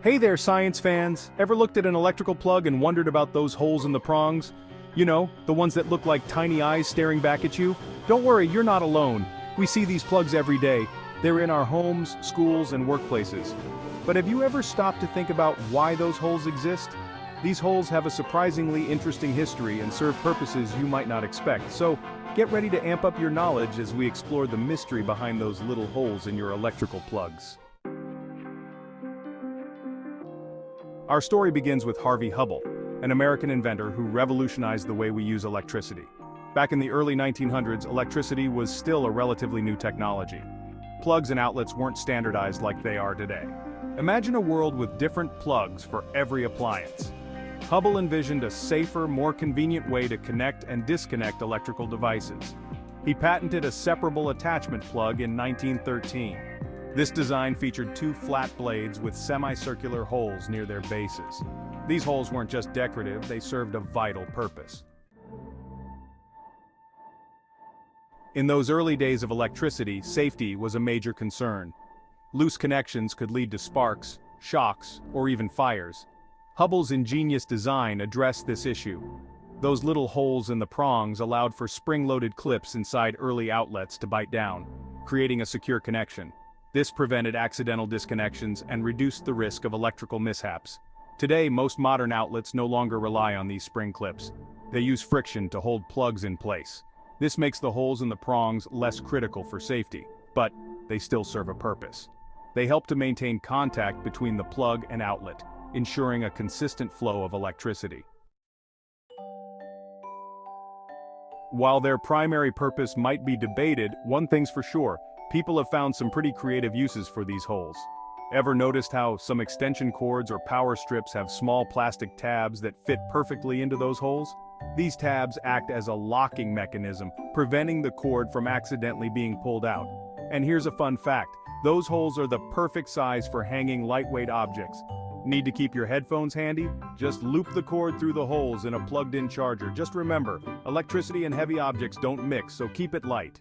Hey there, science fans! Ever looked at an electrical plug and wondered about those holes in the prongs? You know, the ones that look like tiny eyes staring back at you? Don't worry, you're not alone. We see these plugs every day. They're in our homes, schools, and workplaces. But have you ever stopped to think about why those holes exist? These holes have a surprisingly interesting history and serve purposes you might not expect, so get ready to amp up your knowledge as we explore the mystery behind those little holes in your electrical plugs. Our story begins with Harvey Hubbell, an American inventor who revolutionized the way we use electricity. Back in the early 1900s, electricity was still a relatively new technology. Plugs and outlets weren't standardized like they are today. Imagine a world with different plugs for every appliance. Hubbell envisioned a safer, more convenient way to connect and disconnect electrical devices. He patented a separable attachment plug in 1913. This design featured two flat blades with semicircular holes near their bases. These holes weren't just decorative, they served a vital purpose. In those early days of electricity, safety was a major concern. Loose connections could lead to sparks, shocks, or even fires. Hubbell's ingenious design addressed this issue. Those little holes in the prongs allowed for spring-loaded clips inside early outlets to bite down, creating a secure connection. This prevented accidental disconnections and reduced the risk of electrical mishaps. Today, most modern outlets no longer rely on these spring clips. They use friction to hold plugs in place. This makes the holes in the prongs less critical for safety, but they still serve a purpose. They help to maintain contact between the plug and outlet, ensuring a consistent flow of electricity. While their primary purpose might be debated, one thing's for sure: people have found some pretty creative uses for these holes. Ever noticed how some extension cords or power strips have small plastic tabs that fit perfectly into those holes? These tabs act as a locking mechanism, preventing the cord from accidentally being pulled out. And here's a fun fact: those holes are the perfect size for hanging lightweight objects. Need to keep your headphones handy? Just loop the cord through the holes in a plugged-in charger. Just remember, electricity and heavy objects don't mix, so keep it light.